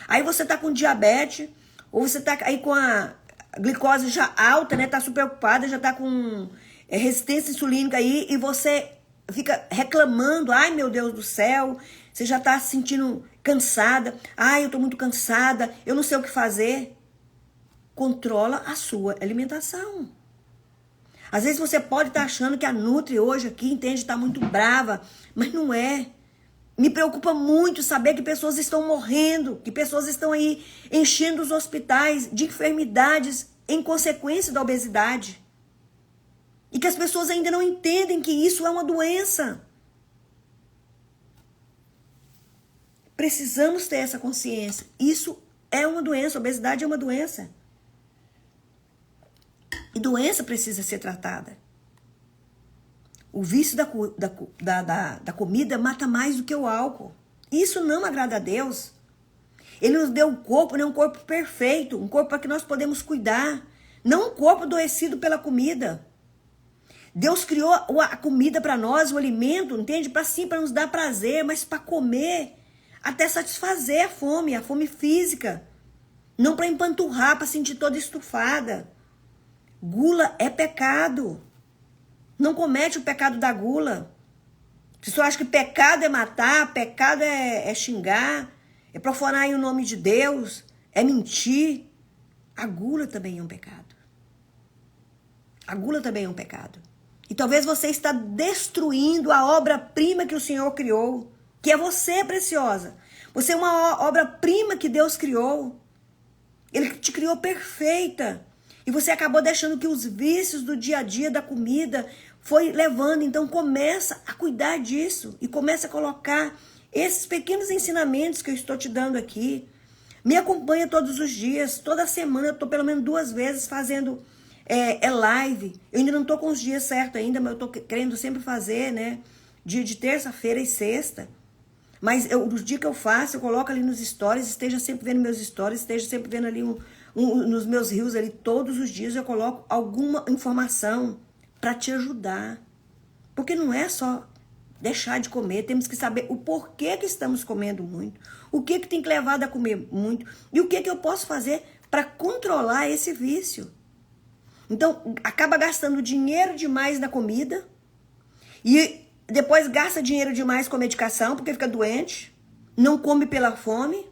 Aí você está com diabetes, ou você está aí com a glicose já alta, né? Tá super preocupada, já está com resistência insulínica aí, e você fica reclamando: ai meu Deus do céu, você já está se sentindo cansada, ai eu estou muito cansada, eu não sei o que fazer. Controla a sua alimentação. Às vezes você pode estar achando que a Nutri hoje aqui, entende, está muito brava, mas não é. Me preocupa muito saber que pessoas estão morrendo, que pessoas estão aí enchendo os hospitais de enfermidades em consequência da obesidade. E que as pessoas ainda não entendem que isso é uma doença. Precisamos ter essa consciência. Isso é uma doença, a obesidade é uma doença. E doença precisa ser tratada. O vício da comida mata mais do que o álcool. Isso não agrada a Deus. Ele nos deu um corpo, né, um corpo perfeito, um corpo para que nós podemos cuidar. Não um corpo adoecido pela comida. Deus criou a comida para nós, o alimento, entende? Para nos dar prazer, mas para comer, até satisfazer a fome física. Não para empanturrar, para sentir toda estufada. Gula é pecado. Não comete o pecado da gula. Se você acha que pecado é matar, pecado é xingar, é profanar aí o nome de Deus, é mentir, a gula também é um pecado. A gula também é um pecado. E talvez você está destruindo a obra-prima que o Senhor criou, que é você, preciosa. Você é uma obra-prima que Deus criou. Ele te criou perfeita. E você acabou deixando que os vícios do dia a dia da comida foi levando. Então começa a cuidar disso. E começa a colocar esses pequenos ensinamentos que eu estou te dando aqui. Me acompanha todos os dias. Toda semana eu estou pelo menos 2 vezes fazendo live. Eu ainda não estou com os dias certos ainda, mas eu estou querendo sempre fazer, né? Dia de terça-feira e sexta. Mas os dias que eu faço, eu coloco ali nos stories. Esteja sempre vendo meus stories. Esteja sempre vendo ali nos meus reels ali, todos os dias eu coloco alguma informação para te ajudar. Porque não é só deixar de comer, temos que saber o porquê que estamos comendo muito, o que tem que levar a comer muito e o que eu posso fazer para controlar esse vício. Então, acaba gastando dinheiro demais na comida e depois gasta dinheiro demais com medicação porque fica doente, não come pela fome.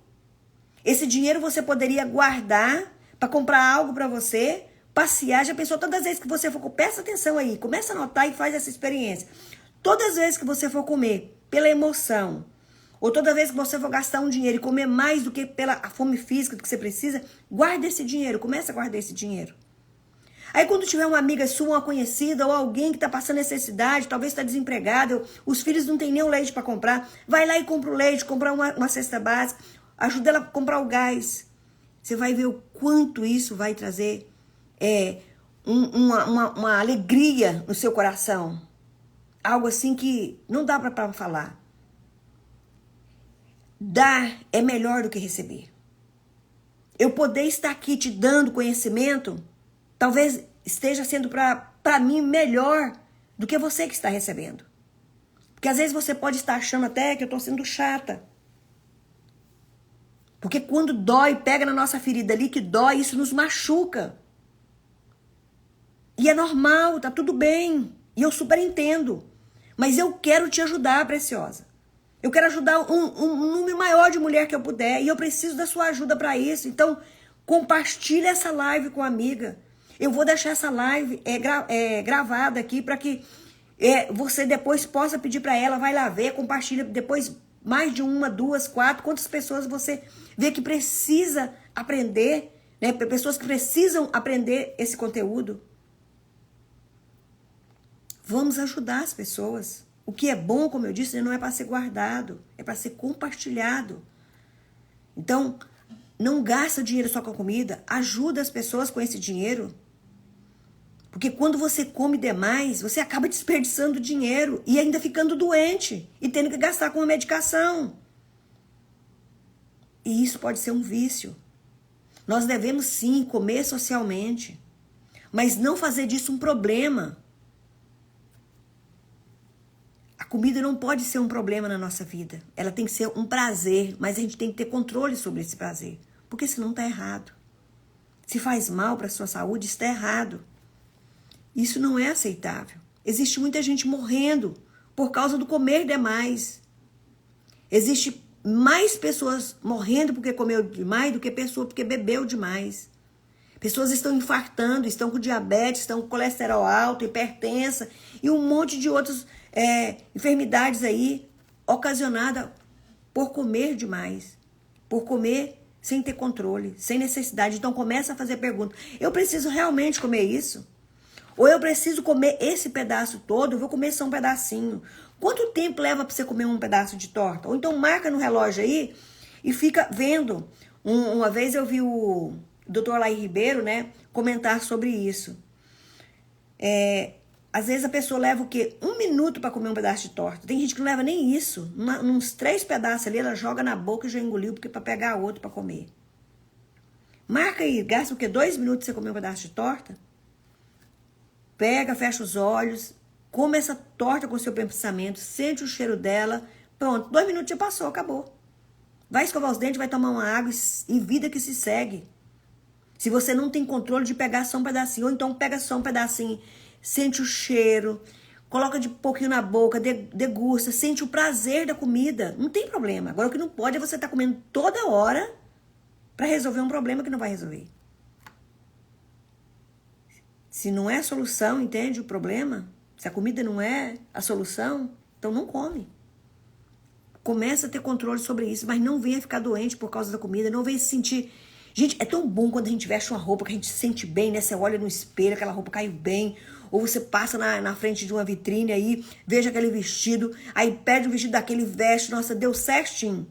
Esse dinheiro você poderia guardar para comprar algo para você, passear. Já pensou todas as vezes que você for... Presta atenção aí, começa a anotar e faz essa experiência. Todas as vezes que você for comer pela emoção, ou toda vez que você for gastar um dinheiro e comer mais do que pela fome física que você precisa, guarda esse dinheiro, começa a guardar esse dinheiro. Aí quando tiver uma amiga sua, uma conhecida, ou alguém que está passando necessidade, talvez está desempregado, os filhos não têm nem o leite para comprar, vai lá e compra o leite, compra uma cesta básica, ajuda ela a comprar o gás. Você vai ver o quanto isso vai trazer uma alegria no seu coração. Algo assim que não dá para falar. Dar é melhor do que receber. Eu poder estar aqui te dando conhecimento, talvez esteja sendo para mim melhor do que você que está recebendo. Porque às vezes você pode estar achando até que eu estou sendo chata. Porque quando dói, pega na nossa ferida ali que dói, isso nos machuca. E é normal, tá tudo bem. E eu super entendo. Mas eu quero te ajudar, preciosa. Eu quero ajudar um número maior de mulher que eu puder. E eu preciso da sua ajuda para isso. Então, compartilhe essa live com a amiga. Eu vou deixar essa live gravada aqui para que você depois possa pedir para ela, vai lá ver, compartilha depois mais de 1, 2, 4, quantas pessoas você vê que precisa aprender, né? Pessoas que precisam aprender esse conteúdo. Vamos ajudar as pessoas. O que é bom, como eu disse, não é para ser guardado, é para ser compartilhado. Então, não gasta dinheiro só com comida, ajuda as pessoas com esse dinheiro. Porque quando você come demais, você acaba desperdiçando dinheiro e ainda ficando doente e tendo que gastar com uma medicação. E isso pode ser um vício. Nós devemos sim comer socialmente, mas não fazer disso um problema. A comida não pode ser um problema na nossa vida. Ela tem que ser um prazer, mas a gente tem que ter controle sobre esse prazer, porque senão está errado. Se faz mal para a sua saúde, está errado. Isso não é aceitável. Existe muita gente morrendo por causa do comer demais. Existe mais pessoas morrendo porque comeu demais do que pessoa porque bebeu demais. Pessoas estão infartando, estão com diabetes, estão com colesterol alto, hipertensa e um monte de outras enfermidades aí ocasionadas por comer demais, por comer sem ter controle, sem necessidade. Então começa a fazer perguntas. Eu preciso realmente comer isso? Ou eu preciso comer esse pedaço todo? Eu vou comer só um pedacinho. Quanto tempo leva para você comer um pedaço de torta? Ou então marca no relógio aí e fica vendo. Uma vez eu vi o Dr. Laí Ribeiro, né, comentar sobre isso. Às vezes a pessoa leva o quê? 1 minuto para comer um pedaço de torta. Tem gente que não leva nem isso. Uns 3 pedaços ali, ela joga na boca e já engoliu porque para pegar outro para comer. Marca aí, gasta o quê? 2 minutos para você comer um pedaço de torta? Pega, fecha os olhos, come essa torta com o seu pensamento, sente o cheiro dela, pronto, 2 minutos já passou, acabou. Vai escovar os dentes, vai tomar uma água e vida que se segue. Se você não tem controle de pegar só um pedacinho, ou então pega só um pedacinho, sente o cheiro, coloca de pouquinho na boca, degusta, sente o prazer da comida, não tem problema. Agora o que não pode é você estar comendo toda hora para resolver um problema que não vai resolver. Se não é a solução, entende o problema? Se a comida não é a solução, então não come. Começa a ter controle sobre isso, mas não venha ficar doente por causa da comida, não venha se sentir... Gente, é tão bom quando a gente veste uma roupa que a gente se sente bem, né? Você olha no espelho, aquela roupa caiu bem, ou você passa na frente de uma vitrine aí, veja aquele vestido, aí pede um vestido daquele, veste, nossa, deu certinho.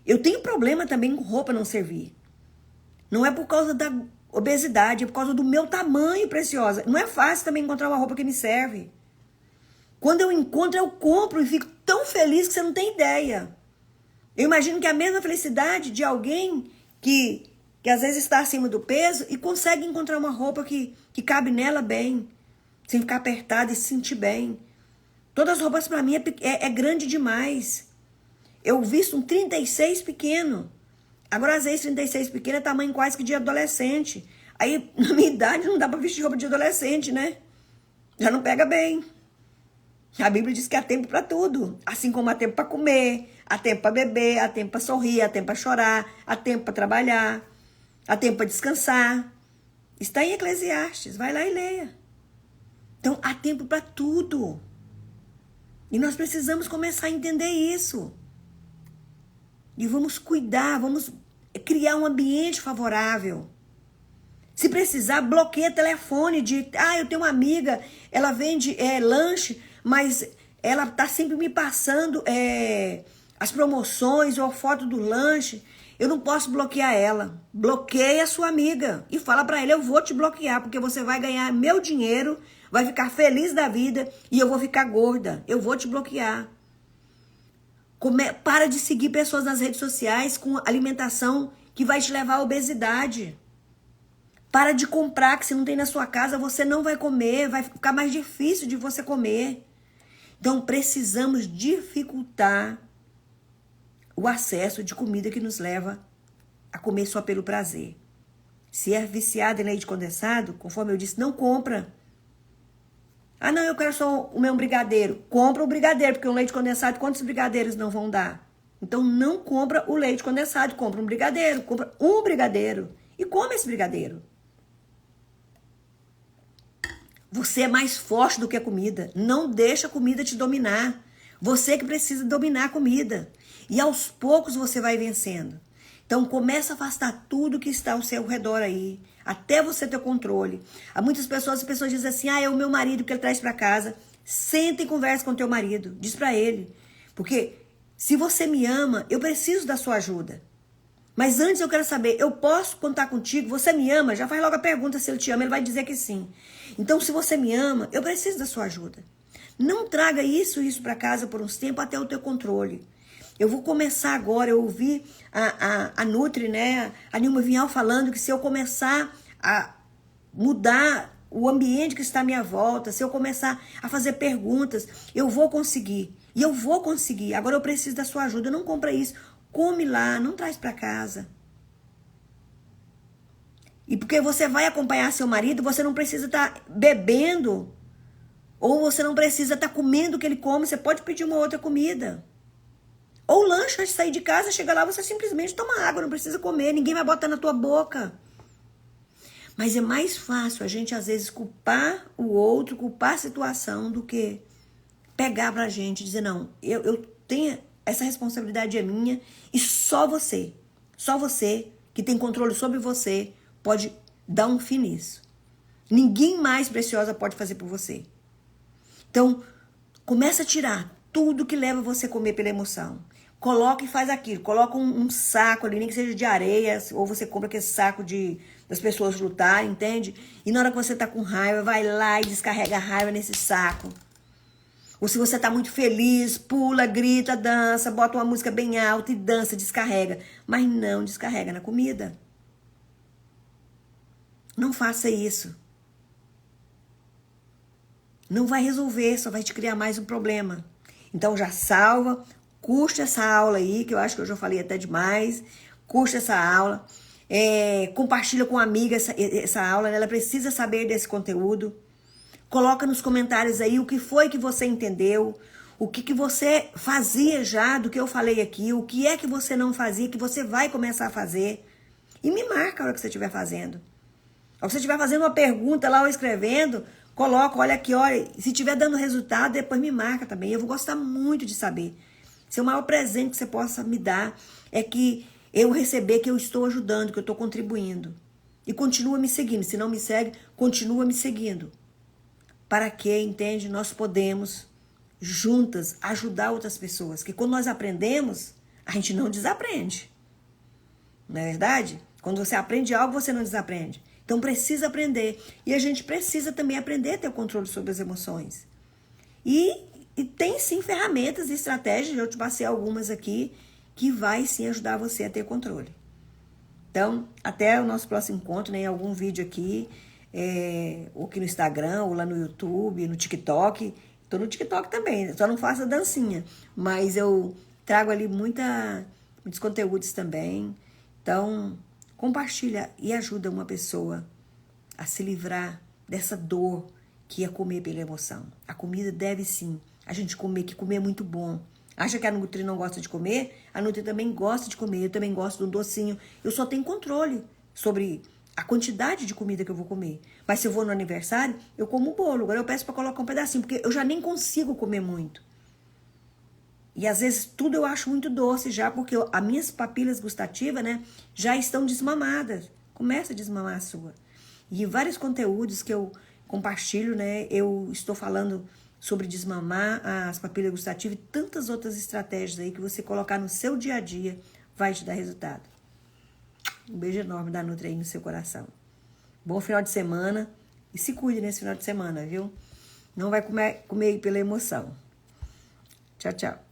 Eu tenho problema também com roupa não servir. Não é por causa da obesidade, é por causa do meu tamanho, preciosa. Não é fácil também encontrar uma roupa que me serve. Quando eu encontro, eu compro e fico tão feliz que você não tem ideia. Eu imagino que é a mesma felicidade de alguém que às vezes está acima do peso e consegue encontrar uma roupa que cabe nela bem, sem ficar apertada e se sentir bem. Todas as roupas para mim é grande demais. Eu visto um 36 pequeno. Agora, às vezes, 36 pequeno é tamanho quase que de adolescente. Aí, na minha idade, não dá para vestir roupa de adolescente, né? Já não pega bem. A Bíblia diz que há tempo para tudo. Assim como há tempo para comer, há tempo para beber, há tempo para sorrir, há tempo para chorar, há tempo para trabalhar, há tempo para descansar. Está em Eclesiastes, vai lá e leia. Então, há tempo para tudo. E nós precisamos começar a entender isso. E vamos cuidar, vamos criar um ambiente favorável. Se precisar, bloqueia telefone de... eu tenho uma amiga, ela vende lanche, mas ela está sempre me passando as promoções ou a foto do lanche. Eu não posso bloquear ela. Bloqueia a sua amiga e fala para ela, eu vou te bloquear, porque você vai ganhar meu dinheiro, vai ficar feliz da vida e eu vou ficar gorda. Eu vou te bloquear. Para de seguir pessoas nas redes sociais com alimentação que vai te levar à obesidade. Para de comprar que se não tem na sua casa, você não vai comer, vai ficar mais difícil de você comer. Então, precisamos dificultar o acesso de comida que nos leva a comer só pelo prazer. Se é viciado em leite condensado, conforme eu disse, não compra. Ah, não, eu quero só o meu brigadeiro. Compra o brigadeiro, porque o leite condensado, quantos brigadeiros não vão dar? Então, não compra o leite condensado, compra um brigadeiro. Compra um brigadeiro e come esse brigadeiro. Você é mais forte do que a comida. Não deixa a comida te dominar. Você que precisa dominar a comida. E aos poucos você vai vencendo. Então, começa a afastar tudo que está ao seu redor aí, até você ter controle. Há muitas pessoas, as pessoas dizem assim, é o meu marido que ele traz para casa. Senta e conversa com o teu marido, diz para ele. Porque se você me ama, eu preciso da sua ajuda. Mas antes eu quero saber, eu posso contar contigo? Você me ama? Já faz logo a pergunta se ele te ama, ele vai dizer que sim. Então, se você me ama, eu preciso da sua ajuda. Não traga isso para casa por uns tempos até o teu controle. Eu vou começar agora, eu ouvi a Nutri, né, a Nilma Vinhal falando que se eu começar a mudar o ambiente que está à minha volta, se eu começar a fazer perguntas, eu vou conseguir. E eu vou conseguir. Agora eu preciso da sua ajuda. Não compra isso. Come lá, não traz para casa. E porque você vai acompanhar seu marido, você não precisa estar bebendo. Ou você não precisa estar comendo o que ele come. Você pode pedir uma outra comida. Ou lanche antes de sair de casa, chega lá, você simplesmente toma água, não precisa comer, ninguém vai botar na tua boca. Mas é mais fácil a gente, às vezes, culpar o outro, culpar a situação, do que pegar pra gente e dizer, não, eu tenho, essa responsabilidade é minha e só você que tem controle sobre você, pode dar um fim nisso. Ninguém mais preciosa pode fazer por você. Então, começa a tirar tudo que leva você a comer pela emoção. Coloca e faz aquilo. Coloca um saco ali, nem que seja de areia, ou você compra aquele saco das pessoas lutarem, entende? E na hora que você tá com raiva, vai lá e descarrega a raiva nesse saco. Ou se você tá muito feliz, pula, grita, dança, bota uma música bem alta e dança, descarrega. Mas não descarrega na comida. Não faça isso. Não vai resolver, só vai te criar mais um problema. Então já salva, curte essa aula aí, que eu acho que eu já falei até demais. Curte essa aula. Compartilha com uma amiga essa aula, né? Ela precisa saber desse conteúdo. Coloca nos comentários aí o que foi que você entendeu, o que você fazia já do que eu falei aqui, o que é que você não fazia, que você vai começar a fazer. E me marca a hora que você estiver fazendo. A hora que você estiver fazendo uma pergunta lá ou escrevendo, coloca, olha aqui, olha, se estiver dando resultado, depois me marca também. Eu vou gostar muito de saber. Seu maior presente que você possa me dar é que eu receber que eu estou ajudando, que eu estou contribuindo. E continua me seguindo. Se não me segue, continua me seguindo. Para que, entende, nós podemos juntas ajudar outras pessoas. Que quando nós aprendemos, a gente não desaprende. Não é verdade? Quando você aprende algo, você não desaprende. Então precisa aprender. E a gente precisa também aprender a ter o controle sobre as emoções. E tem sim ferramentas e estratégias, eu te passei algumas aqui, que vai sim ajudar você a ter controle. Então, até o nosso próximo encontro, né, em algum vídeo aqui, ou aqui no Instagram, ou lá no YouTube, no TikTok. Estou no TikTok também, só não faço a dancinha. Mas eu trago ali muitos conteúdos também. Então, compartilha e ajuda uma pessoa a se livrar dessa dor que é comer pela emoção. A comida deve sim, a gente comer, que comer é muito bom. Acha que a Nutri não gosta de comer? A Nutri também gosta de comer, eu também gosto de um docinho. Eu só tenho controle sobre a quantidade de comida que eu vou comer. Mas se eu vou no aniversário, eu como um bolo. Agora eu peço para colocar um pedacinho, porque eu já nem consigo comer muito. E às vezes tudo eu acho muito doce já, porque as minhas papilas gustativas, né, já estão desmamadas. Começa a desmamar a sua. E vários conteúdos que eu compartilho, né, eu estou falando sobre desmamar as papilas gustativas e tantas outras estratégias aí que você colocar no seu dia a dia vai te dar resultado. Um beijo enorme da Nutri aí no seu coração. Bom final de semana e se cuide nesse final de semana, viu? Não vai comer pela emoção. Tchau, tchau.